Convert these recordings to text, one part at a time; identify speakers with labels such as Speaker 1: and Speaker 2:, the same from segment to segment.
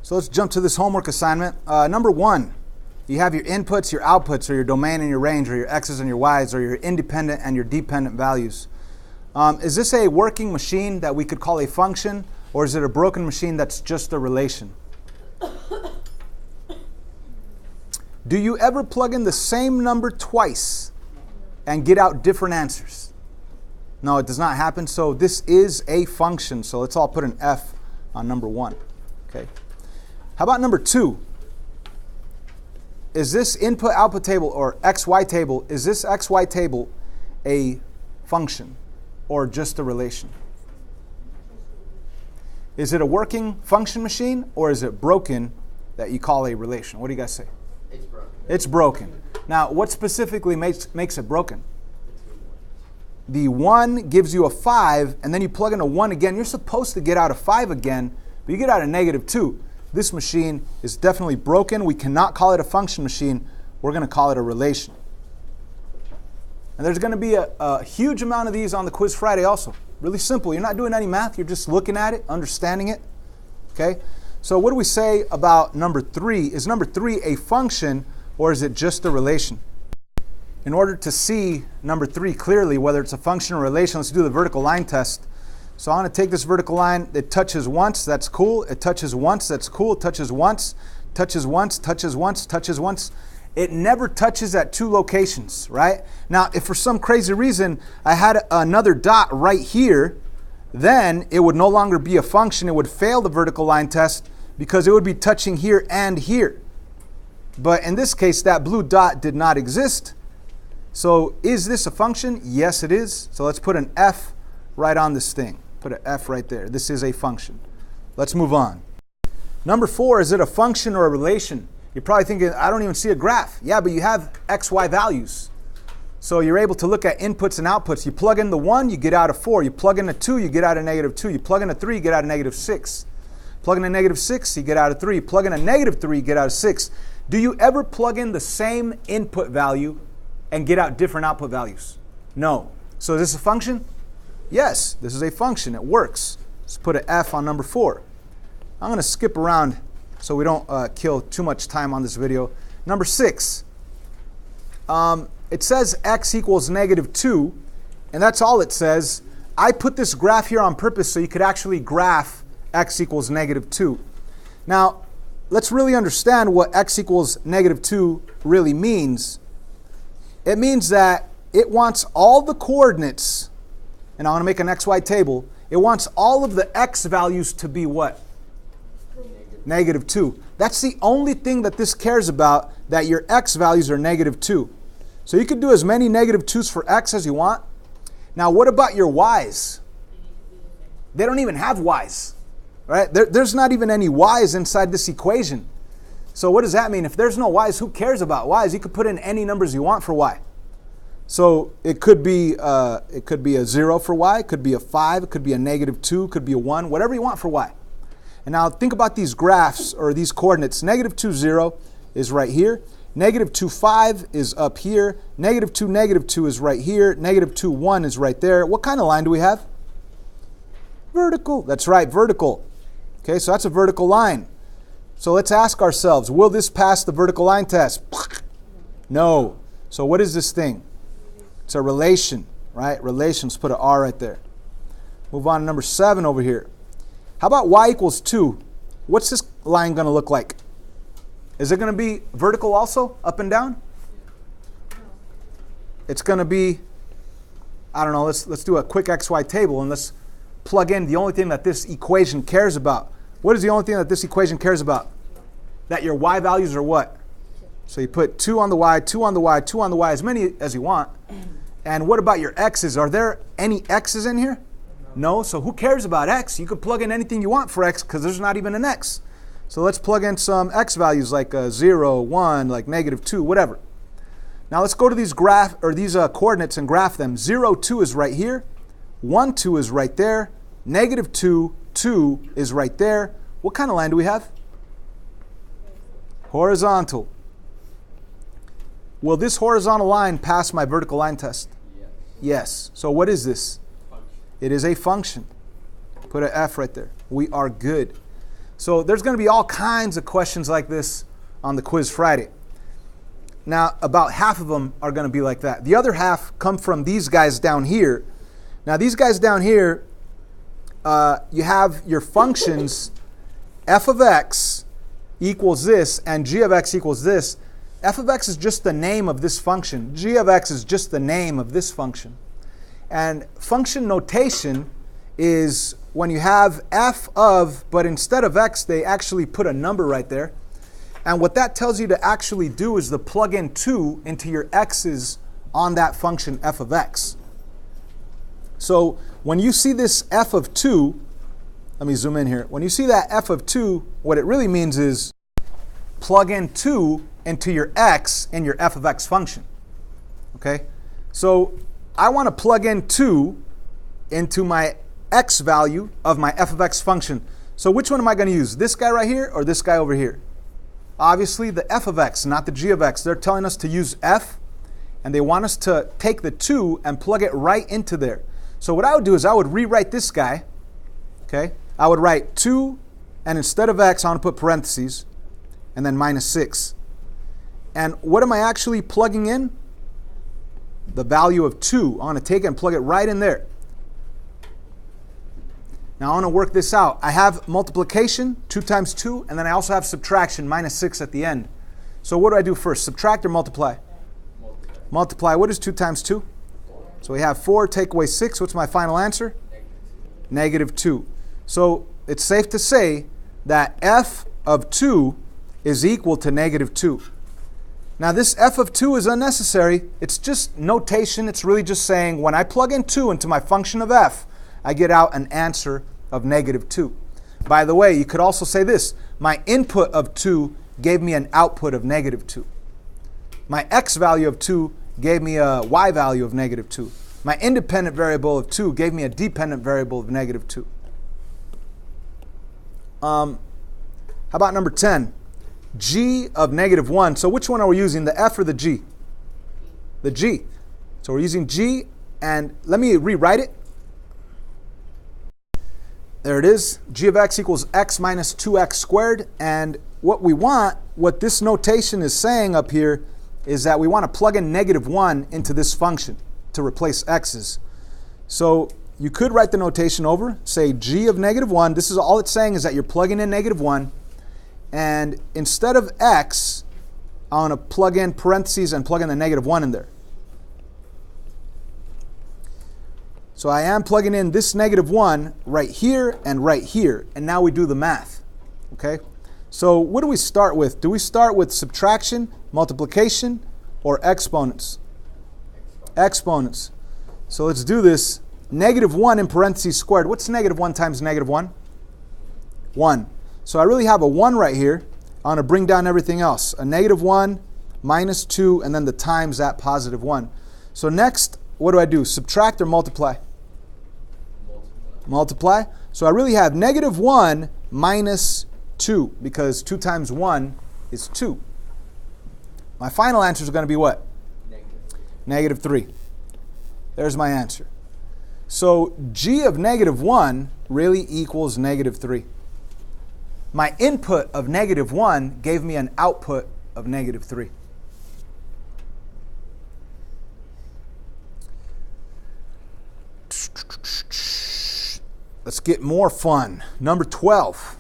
Speaker 1: So let's jump to this homework assignment. Number 1, you have your inputs, your outputs, or your domain and your range, or your x's and your y's, or your independent and your dependent values. Is this a working machine that we could call a function, or is it a broken machine that's just a relation? Do you ever plug in the same number twice and get out different answers? No, it does not happen. So this is a function. So let's all put an F on number 1. Okay. How about number 2? Is this input-output table or XY table, is this XY table a function or just a relation? Is it a working function machine, or is it broken that you call a relation? What do you guys say?
Speaker 2: It's broken.
Speaker 1: It's broken. Now, what specifically makes it broken? The 1 gives you a 5, and then you plug in a 1 again. You're supposed to get out a 5 again, but you get out a -2. This machine is definitely broken. We cannot call it a function machine. We're going to call it a relation. And there's going to be a huge amount of these on the Quiz Friday also. Really simple. You're not doing any math. You're just looking at it, understanding it. Okay? So what do we say about number 3? Is number 3 a function, or is it just a relation? In order to see number 3 clearly, whether it's a function or relation, let's do the vertical line test. So I'm going to take this vertical line. It touches once. That's cool. It touches once. That's cool. It touches once. Touches once. Touches once. Touches once. It never touches at 2 locations, right? Now, if for some crazy reason I had another dot right here, then it would no longer be a function. It would fail the vertical line test because it would be touching here and here. But in this case, that blue dot did not exist. So is this a function? Yes, it is. So let's put an F right on this thing. Put an F right there. This is a function. Let's move on. Number 4, is it a function or a relation? You're probably thinking, I don't even see a graph. Yeah, but you have X, Y values. So you're able to look at inputs and outputs. You plug in the 1, you get out a 4. You plug in a 2, you get out a -2. You plug in a 3, you get out a -6. Plug in a -6, you get out a 3. Plug in a -3, you get out a 6. Do you ever plug in the same input value and get out different output values? No. So is this a function? Yes, this is a function. It works. Let's put an F on number 4. I'm going to skip around so we don't kill too much time on this video. Number 6. It says x equals -2, and that's all it says. I put this graph here on purpose so you could actually graph x equals -2. Now, let's really understand what x equals -2 really means. It means that it wants all the coordinates, and I want to make an XY table. It wants all of the x values to be what? -2. That's the only thing that this cares about, that your x values are -2. So you could do as many -2s for x as you want. Now, what about your y's? They don't even have y's, right? There's not even any y's inside this equation. So what does that mean? If there's no y's, who cares about y's? You could put in any numbers you want for y. So it could be a 0 for y, it could be a 5, it could be a -2, it could be a 1, whatever you want for y. And now think about these graphs or these coordinates. -2, 0 is right here. -2, 5 is up here. -2, -2 is right here. -2, 1 is right there. What kind of line do we have? Vertical. That's right, vertical. Okay, so that's a vertical line. So let's ask ourselves, will this pass the vertical line test? No. So what is this thing? It's a relation, right? Relations, put an R right there. Move on to number 7 over here. How about y equals 2? What's this line going to look like? Is it going to be vertical also, up and down? It's going to be, I don't know, let's do a quick XY table and let's plug in the only thing that this equation cares about. What is the only thing that this equation cares about? That your y values are what? So you put 2 on the y, 2 on the y, 2 on the y, as many as you want. And what about your x's? Are there any x's in here? No, so who cares about x? You could plug in anything you want for x because there's not even an x. So let's plug in some x values like 0, 1, like -2, whatever. Now let's go to these coordinates and graph them. 0, 2 is right here. 1, 2 is right there. -2, 2 is right there. What kind of line do we have? Horizontal. Will this horizontal line pass my vertical line test?
Speaker 2: Yes.
Speaker 1: Yes. So what is this?
Speaker 2: Function.
Speaker 1: It is a function. Put an F right there. We are good. So there's going to be all kinds of questions like this on the quiz Friday. Now, about half of them are going to be like that. The other half come from these guys down here. Now, these guys down here, you have your functions f of x equals this and g of x equals this. F of x is just the name of this function. G of x is just the name of this function. And function notation is when you have f of, but instead of x, they actually put a number right there. And what that tells you to actually do is to plug in 2 into your x's on that function f of x. So when you see this f of 2, let me zoom in here. When you see that f of 2, what it really means is plug in 2 into your x in your f of x function. Okay? So I want to plug in 2 into my x value of my f of x function. So which one am I going to use? This guy right here or this guy over here? Obviously the f of x, not the g of x. They're telling us to use f, and they want us to take the 2 and plug it right into there. So what I would do is I would rewrite this guy. Okay? I would write 2, and instead of x, I want to put parentheses, and then minus 6. And what am I actually plugging in? The value of 2. I want to take it and plug it right in there. Now I want to work this out. I have multiplication, 2 times 2, and then I also have subtraction, minus 6 at the end. So what do I do first? Subtract or multiply? Multiply. What is 2 times 2? So we have 4, take away 6. What's my final answer? Negative 2. So it's safe to say that f of 2 is equal to negative 2. Now this f of 2 is unnecessary. It's just notation. It's really just saying when I plug in 2 into my function of f, I get out an answer of negative 2. By the way, you could also say this. My input of 2 gave me an output of negative 2. My x value of 2 gave me a y value of negative 2. My independent variable of 2 gave me a dependent variable of negative 2. How about number 10? G of negative 1. So which one are we using, the f or the g? The g. So we're using g, and let me rewrite it. There it is. G of x equals x minus 2x squared. And what we want, what this notation is saying up here, is that we want to plug in negative 1 into this function to replace x's. So you could write the notation over, say g of negative 1. This is all it's saying is that you're plugging in negative 1. And instead of x, I want to plug in parentheses and plug in the negative 1 in there. So I am plugging in this negative 1 right here and right here. And now we do the math. Okay? So what do we start with? Do we start with subtraction, multiplication, or exponents? Exponents. So let's do this. Negative 1 in parentheses squared. What's negative 1 times negative 1? 1. So I really have a 1 right here. I want to bring down everything else. A negative 1, minus 2, and then the times that positive 1. So next, what do I do? Subtract or multiply? Multiply. So I really have negative 1 minus 2, because 2 times 1 is 2. My final answer is going to be what? Negative 3. There's my answer. So g of negative 1 really equals negative 3. My input of negative 1 gave me an output of negative 3. Let's get more fun. Number 12.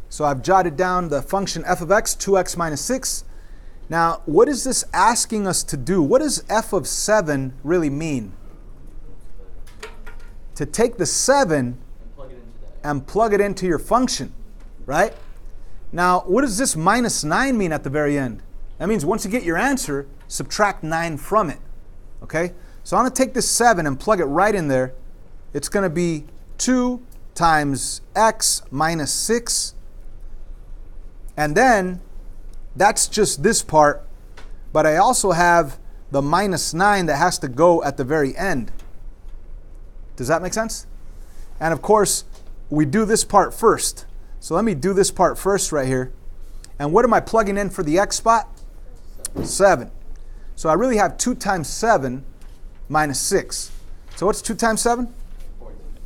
Speaker 1: So I've jotted down the function f of x, 2x minus 6. Now, what is this asking us to do? What does f of 7 really mean? To take the 7 and plug it into your function, right? Now, what does this minus 9 mean at the very end? That means once you get your answer, subtract 9 from it, okay? So I'm going to take this 7 and plug it right in there. It's going to be 2 times x minus 6. And then, that's just this part, but I also have the minus 9 that has to go at the very end. Does that make sense? And of course, we do this part first. So let me do this part first right here. And what am I plugging in for the x spot? 7. So I really have 2 times 7 minus 6. So what's 2 times 7?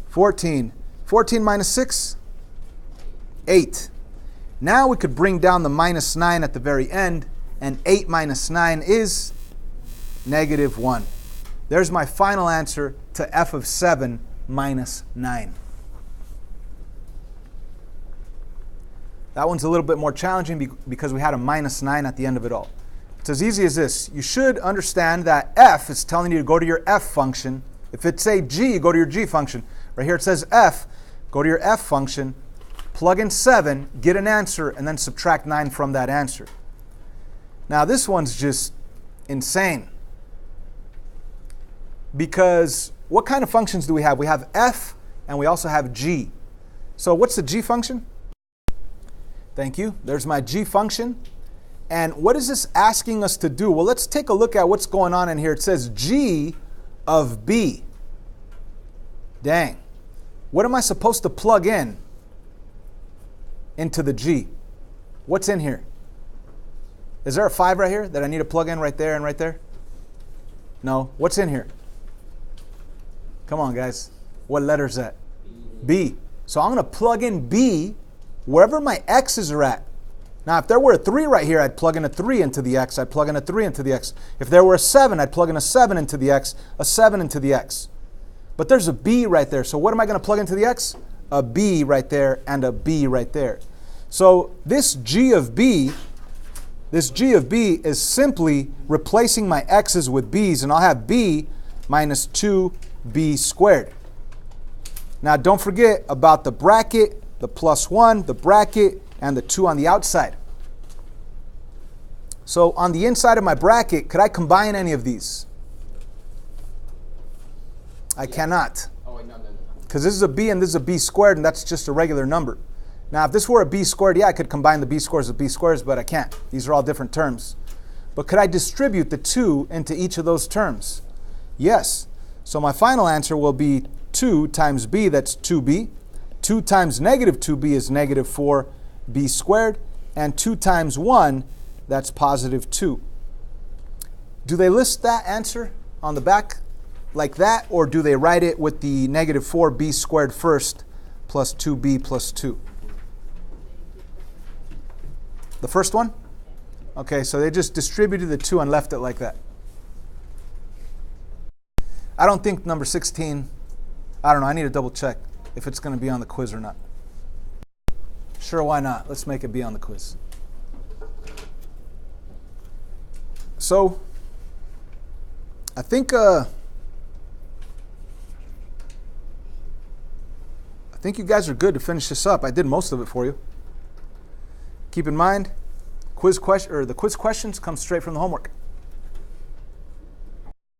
Speaker 1: 14. 14 minus 6? 8. Now we could bring down the minus 9 at the very end, and 8 minus 9 is negative 1. There's my final answer to f of 7 minus 9. That one's a little bit more challenging because we had a minus 9 at the end of it all. It's as easy as this. You should understand that f is telling you to go to your f function. If it's a g, go to your g function. Right here it says f, go to your f function, plug in 7, get an answer, and then subtract 9 from that answer. Now this one's just insane. Because what kind of functions do we have? We have f and we also have g. So what's the g function? Thank you. There's my g function. And what is this asking us to do? Well, let's take a look at what's going on in here. It says g of b. Dang. What am I supposed to plug in into the g? What's in here? Is there a 5 right here that I need to plug in right there and right there? No. What's in here? Come on, guys. What letter is that? B. So I'm going to plug in b wherever my x's are at. Now, if there were a 3 right here, I'd plug in a 3 into the x. I'd plug in a 3 into the x. If there were a 7, I'd plug in a 7 into the x, a 7 into the x. But there's a b right there. So what am I going to plug into the x? A b right there and a b right there. So this g of b is simply replacing my x's with b's, and I'll have b minus 2b squared. Now, don't forget about the bracket, the plus 1, the bracket, and the 2 on the outside. So on the inside of my bracket, could I combine any of these? I cannot. Oh, wait, no. Because this is a b and this is a b squared, and that's just a regular number. Now, if this were a b squared, yeah, I could combine the b squares with b squares, but I can't. These are all different terms. But could I distribute the 2 into each of those terms? Yes. So my final answer will be 2 times b, that's 2b. 2 times negative 2b is negative 4b squared. And 2 times 1, that's positive 2. Do they list that answer on the back like that, or do they write it with the negative 4b squared first plus 2b plus 2? The first one? Okay, so they just distributed the 2 and left it like that. I don't think number 16, I don't know, I need to double check if it's going to be on the quiz or not. Sure, why not? Let's make it be on the quiz. So, I think you guys are good to finish this up. I did most of it for you. Keep in mind, the quiz questions come straight from the homework.